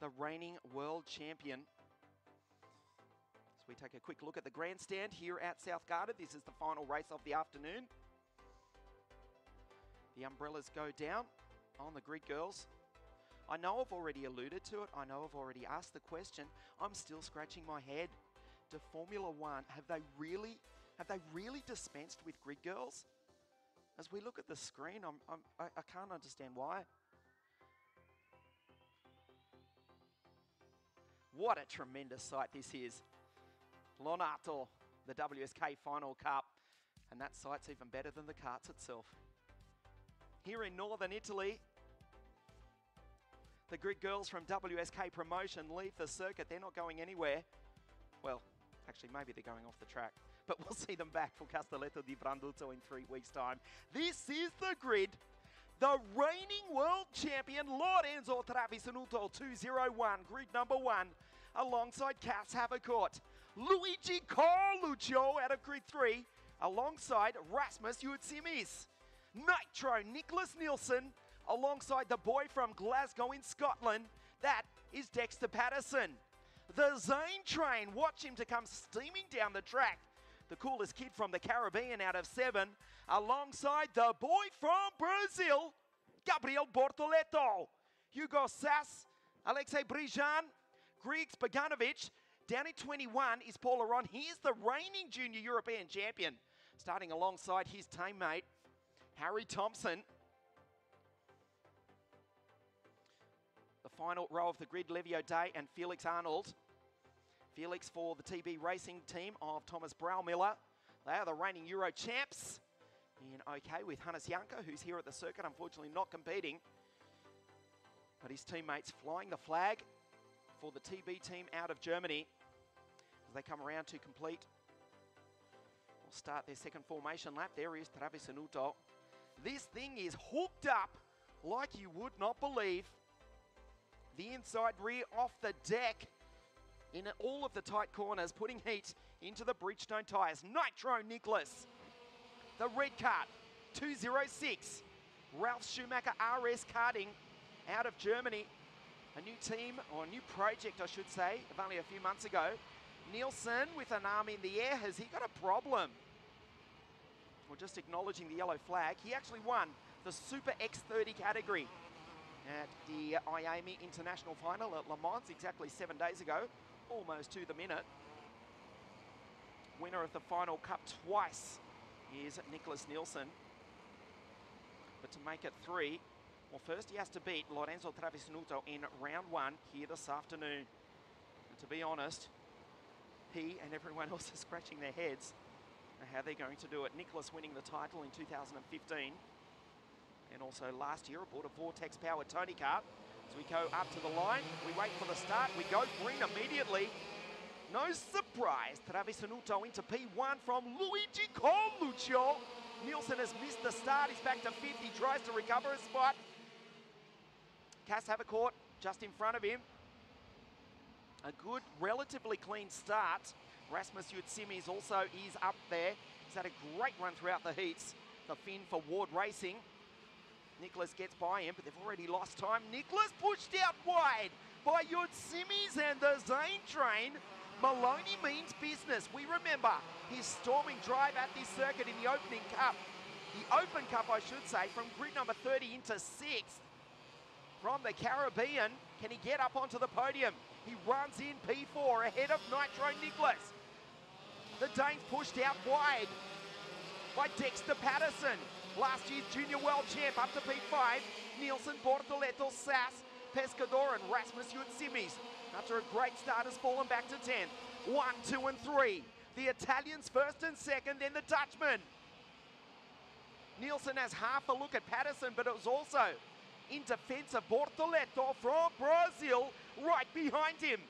the reigning world champion. As we take a quick look at the grandstand here at South Garda, this is the final race of the afternoon. The umbrellas go down on the grid, girls. I know I've already alluded to it. I know I've already asked the question. I'm still scratching my head. To Formula One, have they really dispensed with grid, girls? As we look at the screen, I can't understand why. What a tremendous sight this is. Lonato, the WSK Final Cup. And that sight's even better than the karts itself. Here in northern Italy, the grid girls from WSK Promotion leave the circuit. They're not going anywhere. Well, actually, maybe they're going off the track. But we'll see them back for Castelletto di Branduzzo in 3 weeks' time. This is the grid. The reigning world champion, Lorenzo Travisanuto, 201, grid number 1, alongside Cass Havercourt. Luigi Carluccio out of grid 3, alongside Rasmus Utsimis. Nitro Nicholas Nielsen, alongside the boy from Glasgow in Scotland. That is Dexter Patterson. The Zane train, watch him to come steaming down the track. The coolest kid from the Caribbean out of 7, alongside the boy from Brazil, Gabriel Bortoleto. Hugo Sass, Alexei Brijan, Griggs Boganovic. Down in 21 is Paul Aron. He is the reigning junior European champion, starting alongside his teammate, Harry Thompson. The final row of the grid, Levio Day and Felix Arnold. Felix for the TB Racing team of Thomas Braumiller. They are the reigning Euro champs. In OK with Hannes Janker, who's here at the circuit, unfortunately not competing. But his teammates flying the flag for the TB team out of Germany as they come around to complete or start their second formation lap. There is Travisanuto. This thing is hooked up like you would not believe. The inside rear off the deck in all of the tight corners, putting heat into the Bridgestone tyres. Nitro Nicholas. The red kart, 206. Ralph Schumacher RS Karting out of Germany. A new team, or a new project, I should say, of only a few months ago. Nielsen with an arm in the air. Has he got a problem? We're just acknowledging the yellow flag. He actually won the Super X30 category at the Miami International Final at Le Mans exactly 7 days ago, almost to the minute. Winner of the Final Cup twice is Nicholas Nielsen. But to make it 3, well, first he has to beat Lorenzo Travisanuto in round 1 here this afternoon. And to be honest, he and everyone else are scratching their heads at how they're going to do it. Nicholas winning the title in 2015. And also last year aboard a Vortex-powered Tony kart. As we go up to the line, we wait for the start. We go green immediately. No surprise, Travisanuto into P1 from Luigi Carluccio. Nielsen has missed the start. He's back to 5th. He tries to recover a spot. Cass Havercourt just in front of him. A good, relatively clean start. Rasmus Utsimis also is up there. He's had a great run throughout the heats. The Finn for Ward Racing. Nicholas gets by him, but they've already lost time. Nicholas pushed out wide by Utsimis and the Zane train. Maloney means business. We remember his storming drive at this circuit in the opening cup. The Open Cup, I should say, from grid number 30 into 6th. From the Caribbean, can he get up onto the podium? He runs in P4 ahead of Nitro Nicholas. The Danes pushed out wide by Dexter Patterson. Last year's junior world champ up to P5. Nielsen, Bortoleto, Sass, Pescador and Rasmus Utsimis. After a great start has fallen back to 10th. 1, 2 and 3. The Italians first and second, then the Dutchman. Nielsen has half a look at Patterson, but it was also in defense of Bortoleto from Brazil right behind him.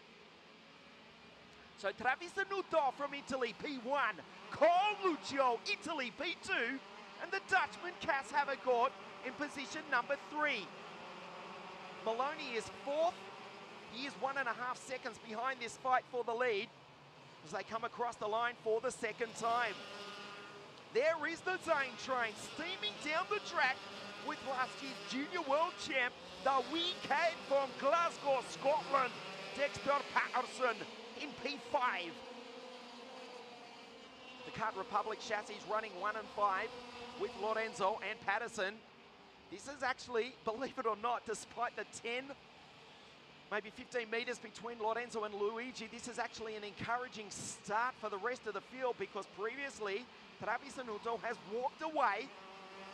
So Travisanuto from Italy, P1. Carluccio, Italy, P2. And the Dutchman, Cass Havercourt, in position number 3. Maloney is 4th. He is 1.5 seconds behind this fight for the lead as they come across the line for the second time. There is the Zane train steaming down the track with last year's Junior World Champ, the wee kid from Glasgow, Scotland, Dexter Patterson in P5. The Kart Republic chassis running 1 and 5 with Lorenzo and Patterson. This is actually, believe it or not, despite the 10, maybe 15 metres between Lorenzo and Luigi, this is actually an encouraging start for the rest of the field, because previously Lonato has walked away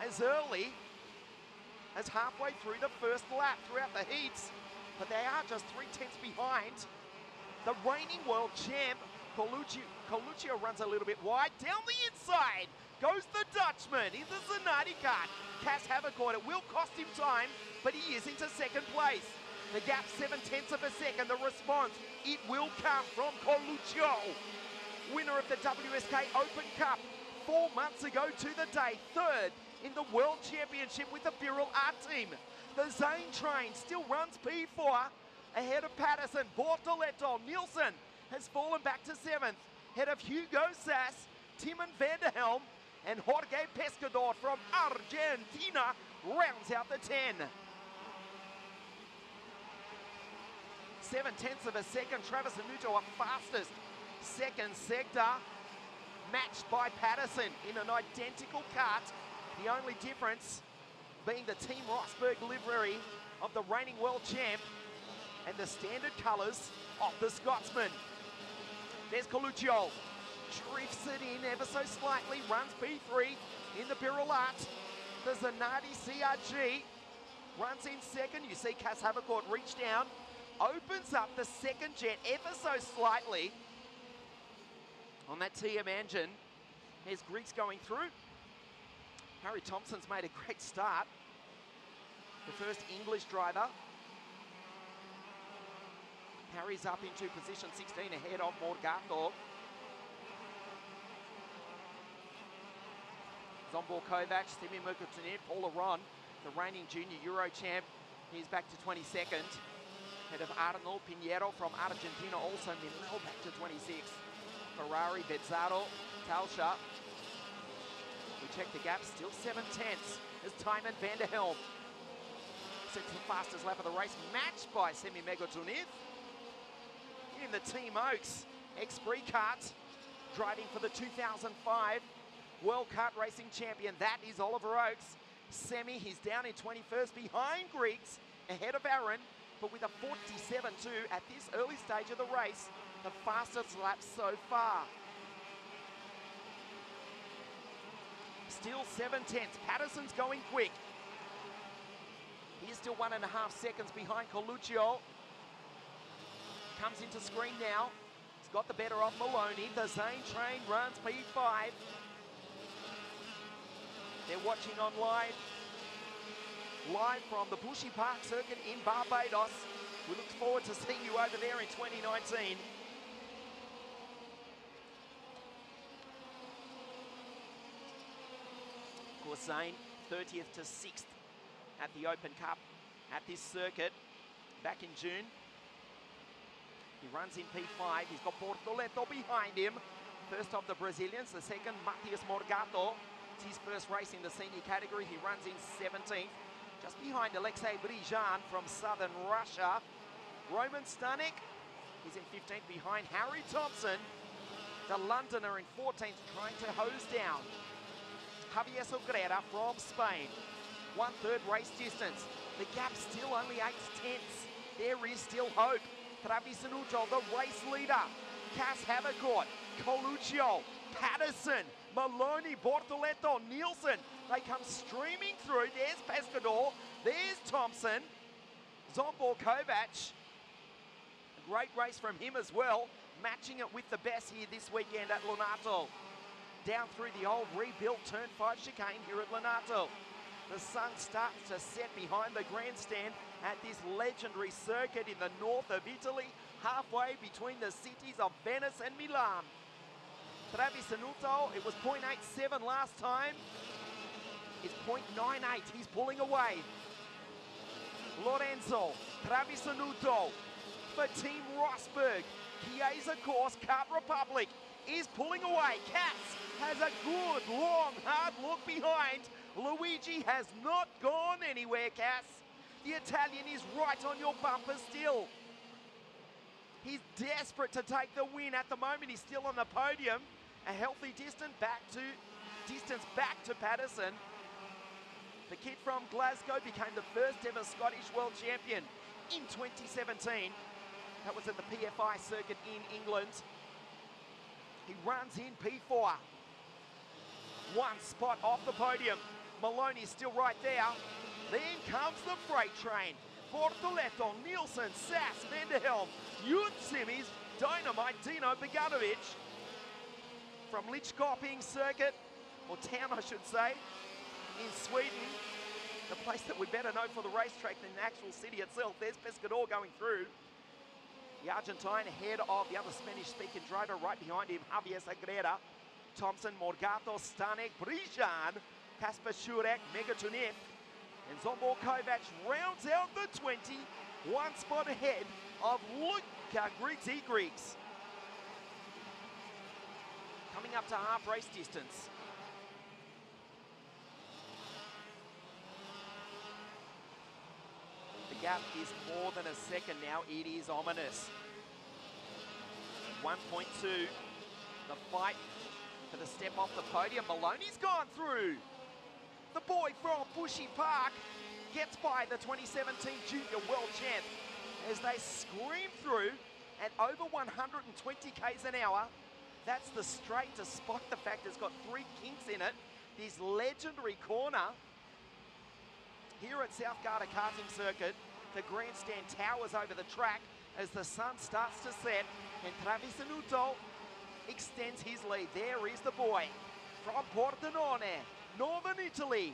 as early as halfway through the first lap throughout the heats, but they are just 3/10 behind. The reigning world champ, Coluccio runs a little bit wide. Down the inside goes the Dutchman in the Zanardi kart. Cas Havercourt, it will cost him time, but he is into second place. The gap 0.7 of a second. The response, it will come from Coluccio. Winner of the WSK Open Cup 4 months ago to the day. Third in the World Championship with the Birrell Art team. The Zane train still runs P4 ahead of Patterson. Bortoletto, Nielsen has fallen back to 7th. Ahead of Hugo Sass, Timon van der Helm, and Jorge Pescador from Argentina rounds out the 10. 0.7 of a second. Travis Lonato up fastest. Second sector, matched by Patterson in an identical kart. The only difference being the Team Rosberg livery of the reigning world champ and the standard colours of the Scotsman. There's Coluccio. Drifts it in ever so slightly, runs P3 in the Birrell Art. The Zanardi CRG runs in second. You see Cas Havercourt reach down, opens up the second jet ever so slightly on that TM engine. There's Griggs going through. Harry Thompson's made a great start. The first English driver. Harry's up into position 16 ahead of Morgato. Zombor Kovac, Semi Mercutinet, Paul Aron, the reigning junior Euro champ. He's back to 22nd. Ahead of Arnold Pinheiro from Argentina, also Milano back to 26th. Ferrari, Bezzaro, Talsha. We check the gap, still 7/10 as Timon van der Helm sets the fastest lap of the race, matched by Semi Megatunith. In the Team Oaks X-Spree kart, driving for the 2005 World Kart Racing Champion. That is Oliver Oakes. Semi, he's down in 21st behind Griggs, ahead of Aaron, but with a 47.2 at this early stage of the race, the fastest lap so far. Still 7/10. Patterson's going quick. He's still 1.5 seconds behind Coluccio. Comes into screen now. He's got the better of Maloney. The Zane train runs P5. They're watching on live from the Bushy Park circuit in Barbados. We look forward to seeing you over there in 2019. Of course, Zane, 30th to 6th at the Open Cup at this circuit back in June. He runs in P5. He's got Bortoletto behind him. First of the Brazilians, the second, Matias Morgato. It's his first race in the senior category. He runs in 17th. Just behind Alexei Brijan from southern Russia. Roman Stanek, he's in 15th behind Harry Thompson. The Londoner in 14th, trying to hose down Javier Sogrera from Spain. 1/3 race distance. The gap still only 8/10. There is still hope. Travis Lonato, the race leader. Cas Havercourt, Coluccio, Patterson, Maloney, Bortoletto, Nielsen. They come streaming through. There's Pescador. There's Thompson. Zombor Kovac. A great race from him as well. Matching it with the best here this weekend at Lonato. Down through the old rebuilt turn 5 chicane here at Lonato. The sun starts to set behind the grandstand at this legendary circuit in the north of Italy, halfway between the cities of Venice and Milan. Travis Lonato, it was 0.87 last time. It's 0.98, he's pulling away. Lorenzo, Travis Lonato for Team Rosberg. Chiesa course, Kart Republic is pulling away. Katz has a good, long, hard look behind. Luigi has not gone anywhere, Cass. The Italian is right on your bumper still. He's desperate to take the win at the moment. He's still on the podium. A healthy distance back to Patterson. The kid from Glasgow became the first ever Scottish world champion in 2017. That was at the PFI circuit in England. He runs in P4. One spot off the podium. Maloney's still right there. Then comes the freight train. Bortoleto, Nielsen, Sass, Vanderhelm, Jutzimis, Dynamite, Dino Beganovic. From Lidköping circuit, or town I should say, in Sweden. The place that we better know for the racetrack than the actual city itself. There's Pescador going through. The Argentine ahead of the other Spanish-speaking driver right behind him, Javier Sagrera. Thompson, Morgato, Stanek, Brijan, Kasper Šurek, Megatunev, and Zsombor Kovac rounds out the 20, one spot ahead of Luka Griggs. Coming up to half race distance. The gap is more than a second now. It is ominous. 1.2. The fight for the step off the podium. Maloney's gone through. The boy from Bushy Park gets by the 2017 Junior World Champ as they scream through at over 120 k's an hour. That's the straight, despite the fact it's got 3 kinks in it. This legendary corner here at South Garda karting circuit. The grandstand towers over the track as the sun starts to set, and Travisanuto extends his lead. There is the boy from Pordenone, Northern Italy.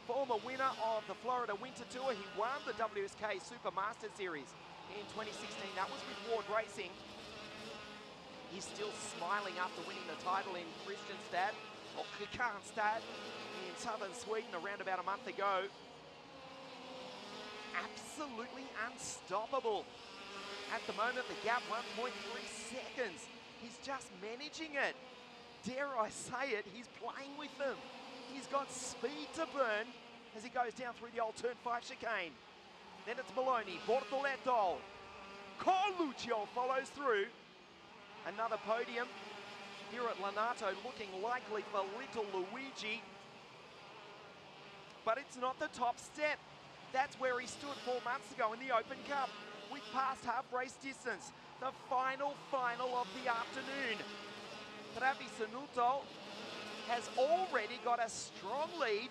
Former winner of the Florida Winter Tour. He won the WSK Supermaster Series in 2016. That was with Ward Racing. He's still smiling after winning the title in Kristianstad, or Kristianstad, in southern Sweden around about a month ago. Absolutely unstoppable. At the moment, the gap 1.3 seconds. He's just managing it. Dare I say it, he's playing with them. He's got speed to burn as he goes down through the old turn 5 chicane. Then it's Maloney, Bortoleto. Carluccio follows through. Another podium here at Lonato, looking likely for little Luigi. But it's not the top step. That's where he stood 4 months ago in the Open Cup. We've passed half race distance. The final of the afternoon. Travisanuto has already got a strong lead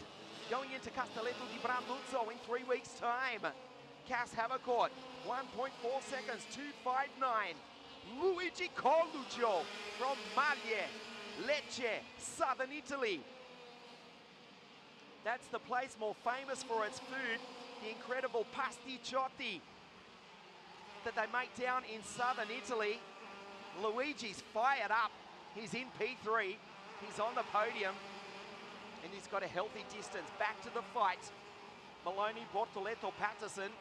going into Castelletto di Branduzzo in 3 weeks' time. Cass Havercourt, 1.4 seconds, 2.59. Luigi Carluccio from Maglie, Lecce, southern Italy. That's the place more famous for its food, the incredible pasticcioti that they make down in southern Italy. Luigi's fired up. He's in P3. He's on the podium. And he's got a healthy distance. Back to the fight. Maloney, Bortoleto, Patterson.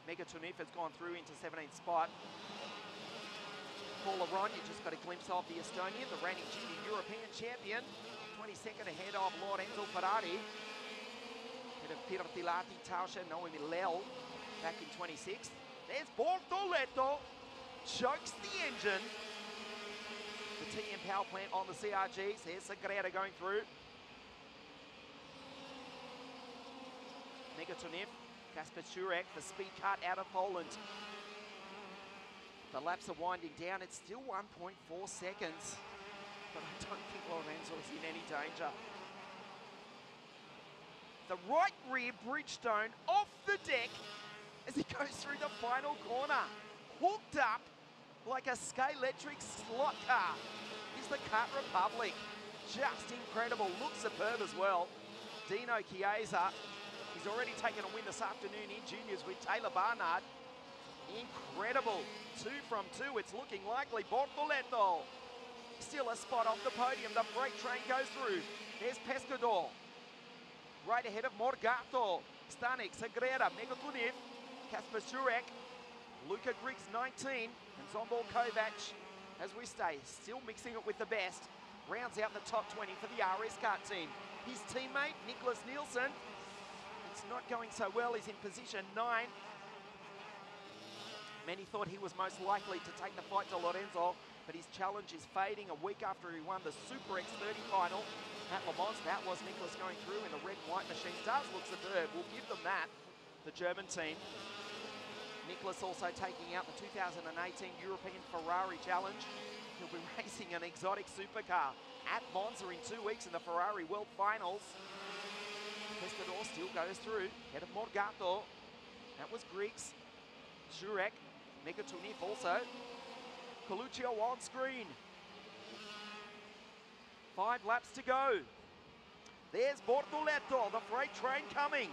Megatunev has gone through into 17th spot. Paul Aron, you just got a glimpse of the Estonian, the reigning junior European champion. 22nd ahead of Lorenzo Ferrari. Ahead of Pirtilati, Tauscher, Noemi Lel back in 26th. There's Bortoleto. Chokes the engine. The TM power plant on the CRGs. Here's Sagrera going through. Megatunev, Kasper Šurek, the speed kart out of Poland. The laps are winding down. It's still 1.4 seconds. But I don't think Lorenzo is in any danger. The right rear Bridgestone off the deck as he goes through the final corner. Hooked up like a Scalextric slot car is the Kart Republic. Just incredible. Looks superb as well. Dino Chiesa, he's already taken a win this afternoon in juniors with Taylor Barnard. Incredible. 2 from 2. It's looking likely. Bortoleto. Still a spot off the podium. The freight train goes through. There's Pescador. Right ahead of Morgato. Stanek, Sagrera, Megatunev, Kasper Šurek, Luka Griggs 19, and Zsombor Kovac as we stay, still mixing it with the best. Rounds out the top 20 for the RS Kart team. His teammate, Nicholas Nielsen, it's not going so well. He's in position 9. Many thought he was most likely to take the fight to Lorenzo, but his challenge is fading a week after he won the Super X30 final at Le Mans. That was Nicholas going through in the red-white machine. Does look superb. We'll give them that, the German team. Nicholas also taking out the 2018 European Ferrari Challenge. He'll be racing an exotic supercar at Monza in 2 weeks in the Ferrari World Finals. Pescador still goes through, ahead of Morgato. That was Griggs, Jurek, Megatunif also. Coluccio on screen. 5 laps to go. There's Bortoleto, the freight train coming.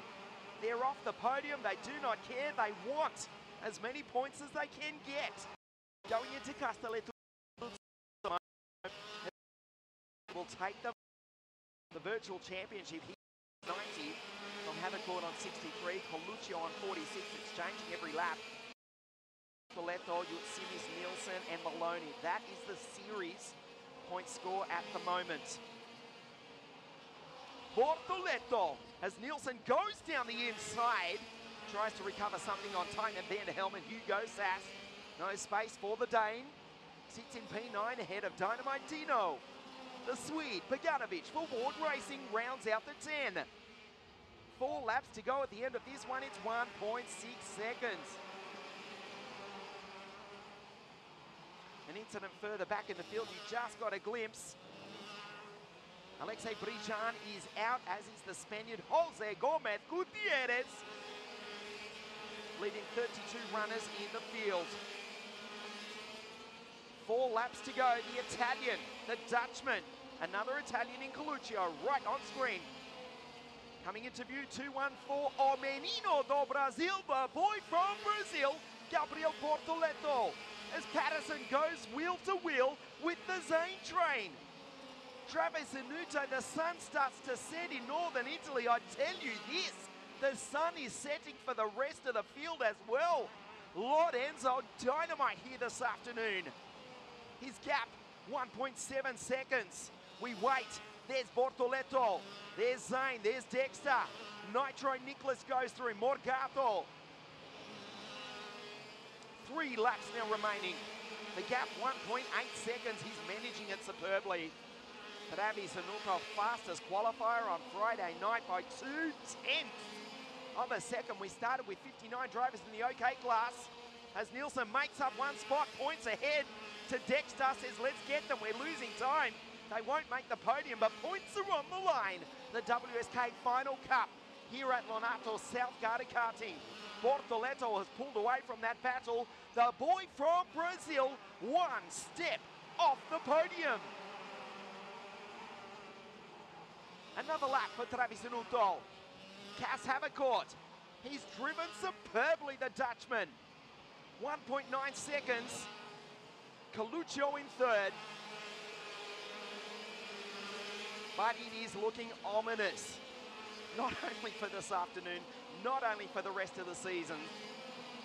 They're off the podium, they do not care, they want as many points as they can get. Going into Castelletto will take them the virtual championship. He's 90 from Havercourt on 63, Coluccio on 46. It's changing every lap. Bortoleto, Yutsimis, Nielsen and Maloney. That is the series point score at the moment. Bortoleto, as Nielsen goes down the inside, tries to recover something on time, and then Helmut Hugo Sass. No space for the Dane. Sits in P9 ahead of Dynamite Dino. The Swede, Paganovic, for Ward Racing, rounds out the 10. 4 laps to go at the end of this one. It's 1.6 seconds. An incident further back in the field. You just got a glimpse. Alexei Brijan is out, as is the Spaniard Jose Gomez Gutierrez, leading 32 runners in the field. 4 laps to go. The Italian, the Dutchman, another Italian in Coluccio, right on screen. Coming into view, 214, O Menino do Brasil, the boy from Brazil, Gabriel Bortoleto, as Patterson goes wheel to wheel with the Zane train. Travis Inuto, the sun starts to set in northern Italy. I tell you this, the sun is setting for the rest of the field as well. Lorenzo Dynamite here this afternoon. His gap, 1.7 seconds. We wait. There's Bortoleto. There's Zane. There's Dexter. Nitro Nicholas goes through. Morgato. 3 laps now remaining. The gap, 1.8 seconds. He's managing it superbly. Travis Inuto, fastest qualifier on Friday night by 2/10 of a second. We started with 59 drivers in the OK class. As Nielsen makes up 1 spot, points ahead to Dexter, says, let's get them, we're losing time. They won't make the podium, but points are on the line. The WSK Final Cup here at Lonato, South Garda karting. Bortoleto has pulled away from that battle. The boy from Brazil, 1 step off the podium. Another lap for Travis Inuto. Cass Havercourt. He's driven superbly, the Dutchman. 1.9 seconds. Coluccio in 3rd. But it is looking ominous. Not only for this afternoon, not only for the rest of the season,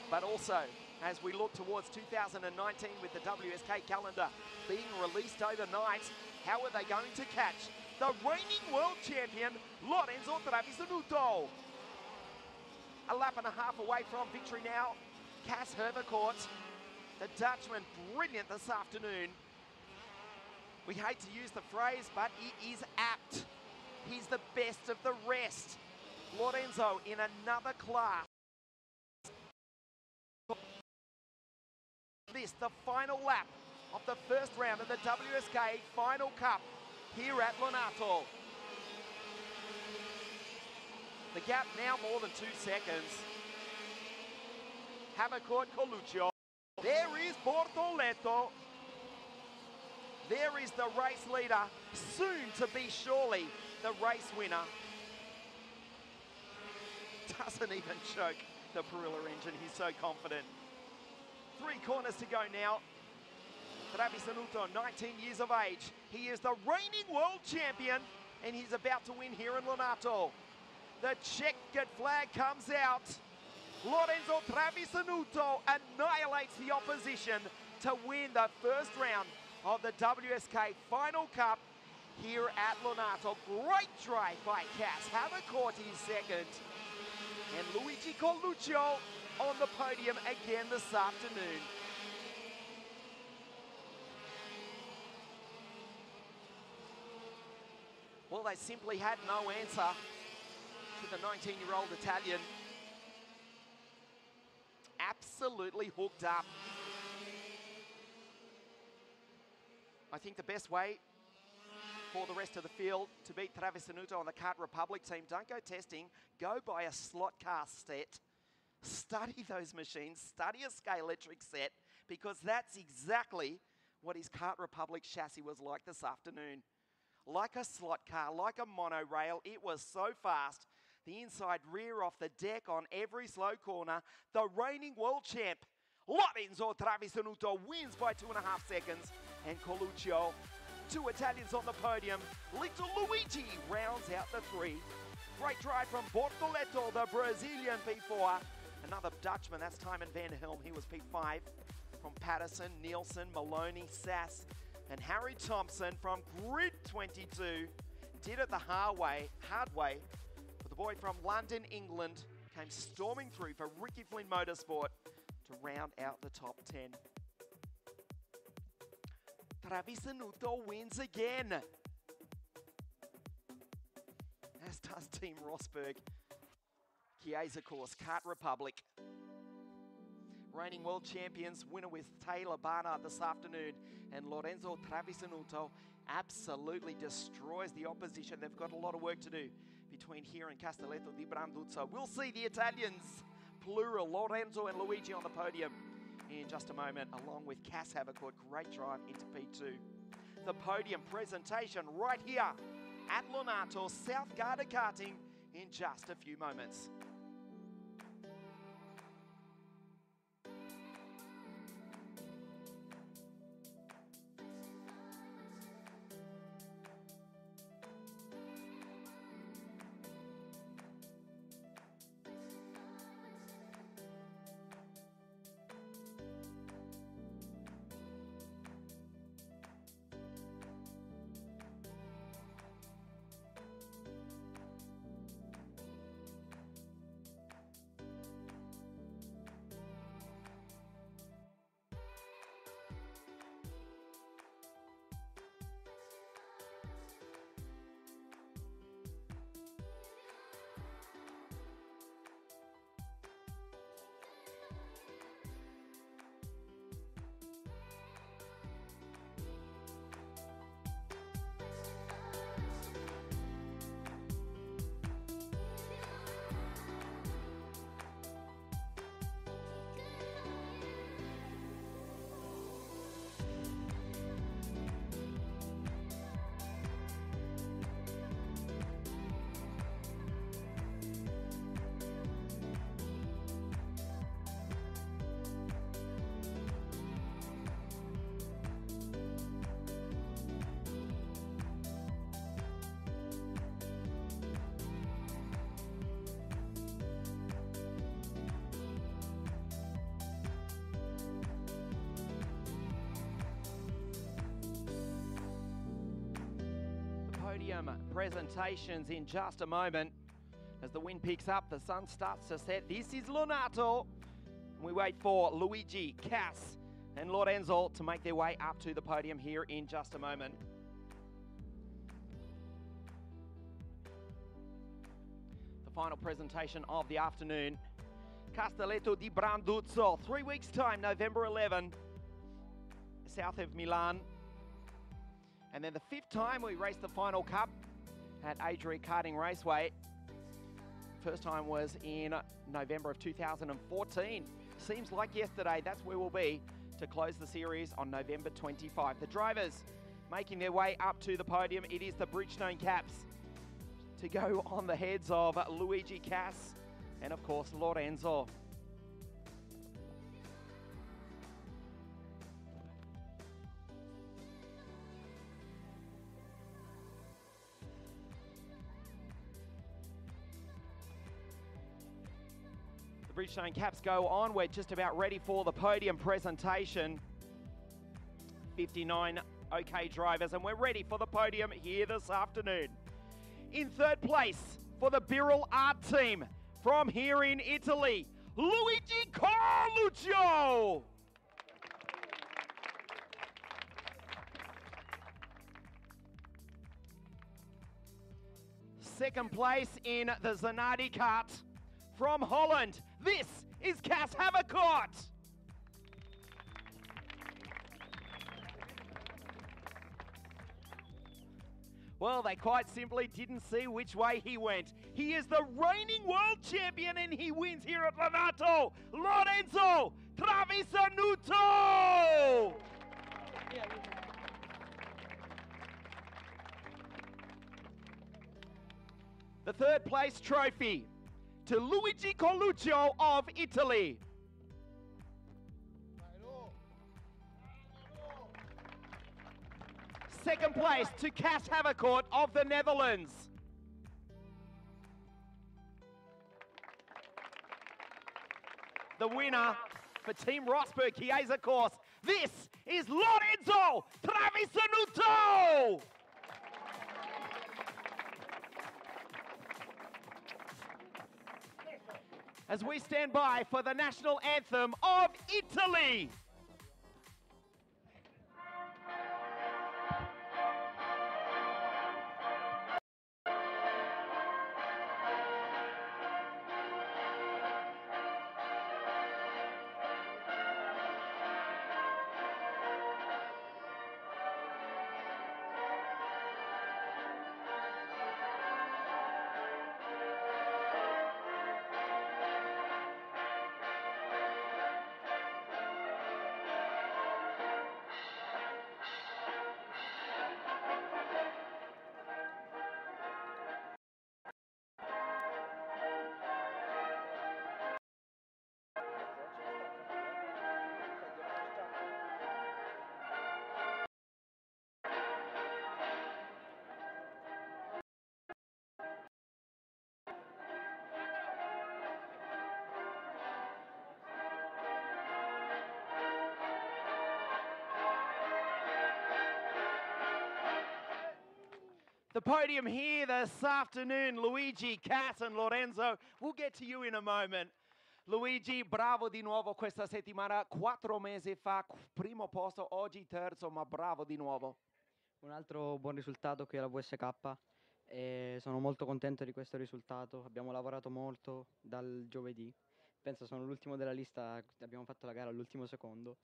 but also as we look towards 2019 with the WSK calendar being released overnight. How are they going to catch the reigning world champion, Lorenzo Travis Inuto? A lap and a half away from victory now. Cass Havercourt, the Dutchman, brilliant this afternoon. We hate to use the phrase, but it is apt. He's the best of the rest. Lorenzo in another class. This, the final lap of the first round of the WSK Final Cup here at Lonato. The gap now more than 2 seconds. Havercourt, Coluccio. There is Bortoleto. There is the race leader, soon to be surely the race winner. Doesn't even choke the Barilla engine, he's so confident. 3 corners to go now. Travis Inuto, 19 years of age. He is the reigning world champion, and he's about to win here in Lonato. The checkered flag comes out. Lorenzo Travis Inuto annihilates the opposition to win the first round of the WSK Final Cup here at Lonato. Great drive by Cass. Havercourt is second. And Luigi Coluccio on the podium again this afternoon. Well, they simply had no answer to the 19-year-old Italian. Absolutely hooked up. I think the best way for the rest of the field to beat Travisanuto on the Kart Republic team, don't go testing, go buy a slot car set, study those machines, study a Scalextric set, because that's exactly what his Kart Republic chassis was like this afternoon. Like a slot car, like a monorail, it was so fast. The inside rear off the deck on every slow corner. The reigning world champ, Lorenzo Travisanuto, wins by 2.5 seconds. And Coluccio, 2 Italians on the podium. Little Luigi rounds out the 3. Great drive from Bortoletto, the Brazilian P4. Another Dutchman, that's Timon van Helm, he was P5. From Patterson, Nielsen, Maloney, Sass, and Harry Thompson from Grid 22. Did it the hard way. But the boy from London, England, came storming through for Ricky Flynn Motorsport to round out the top 10. Travisanuto wins again, as does Team Rosberg. Chiesa course, Kart Republic. Reigning world champions, winner with Taylor Barnard this afternoon, and Lorenzo Travisanuto absolutely destroys the opposition. They've got a lot of work to do between here and Castelletto di Branduzzo. We'll see the Italians, plural, Lorenzo and Luigi on the podium in just a moment, along with Cass Havercourt. Great drive into P2. The podium presentation right here at Lonato, South Garda Karting, in just a few moments. Presentations in just a moment. As the wind picks up, the sun starts to set. This is Lonato. We wait for Luigi, Cass, and Lorenzo to make their way up to the podium here in just a moment. The final presentation of the afternoon. Castelletto di Branduzzo, 3 weeks time, November 11, south of Milan. And then the 5th time we raced the Final Cup at Adria Karting Raceway. First time was in November of 2014. Seems like yesterday. That's where we'll be to close the series on November 25. The drivers making their way up to the podium. It is the Bridgestone caps to go on the heads of Luigi, Cass, and of course Lorenzo. The Bridgestone caps go on. We're just about ready for the podium presentation. 59 OK drivers, and we're ready for the podium here this afternoon. In third place for the Birral Art team from here in Italy, Luigi Carluccio. Second place in the Zanardi Kart from Holland, this is Cas Havercourt. Well, they quite simply didn't see which way he went. He is the reigning world champion and he wins here at Lonato, Lorenzo Travisanuto! The third place trophy to Luigi Carluccio of Italy. Second place to Cas Havercourt of the Netherlands. The winner for Team Rosberg Chiesa course, this is Lorenzo Travisanuto! As we stand by for the national anthem of Italy. The podium here this afternoon, Luigi, Cas and Lorenzo. We'll get to you in a moment. Luigi, bravo di nuovo questa settimana, 4 mesi fa, primo posto, oggi terzo, ma bravo di nuovo. Un altro buon risultato qui alla WSK e sono molto contento di questo risultato. Abbiamo lavorato molto dal giovedì, penso sono l'ultimo della lista, abbiamo fatto la gara all'ultimo secondo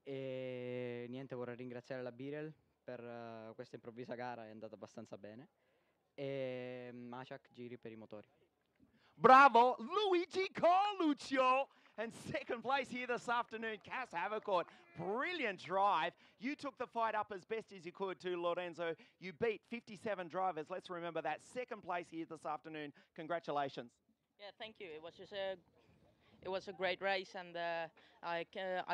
e niente, vorrei ringraziare la Birral per questa improvvisa gara, è andata abbastanza bene, e Mashak Giri per I motori. Bravo, Luigi Carluccio! And second place here this afternoon, Cas Havercourt. Brilliant drive. You took the fight up as best as you could too, Lorenzo. You beat 57 drivers. Let's remember that. Second place here this afternoon. Congratulations. Yeah, thank you. It was a great race, and I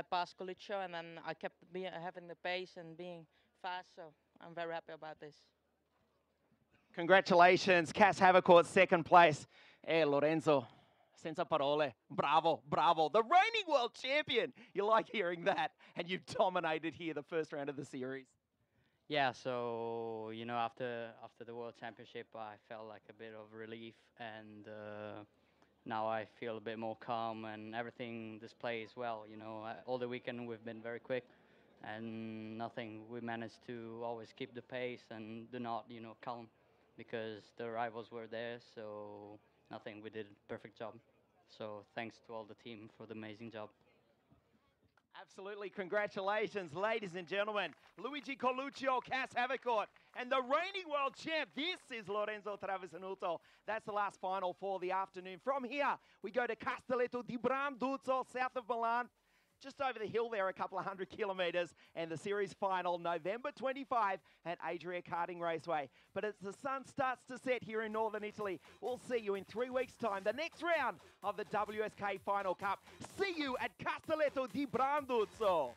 passed Carluccio, and then I kept having the pace and being fast, so I'm very happy about this. Congratulations, Cas Havercourt, second place. Lorenzo, senza parole. Bravo, bravo. The reigning world champion. You like hearing that. And you dominated here the first round of the series. Yeah, so, you know, after the World Championship, I felt like a bit of relief, and now I feel a bit more calm, and everything displays well. You know, all the weekend we've been very quick, and we managed to always keep the pace and do not, you know, calm, because the rivals were there, so we did a perfect job. So thanks to all the team for the amazing job. Absolutely, congratulations, ladies and gentlemen. Luigi Carluccio, Cas Havercourt, and the reigning world champ. This is Lorenzo Travisanuto. That's the last final for the afternoon. From here, we go to Castelletto di Branduzzo, south of Milan. Just over the hill there, a couple of 100 kilometres, and the series final, November 25 at Adria Karting Raceway. But as the sun starts to set here in northern Italy, we'll see you in 3 weeks' time. The next round of the WSK Final Cup. See you at Castelletto di Branduzzo.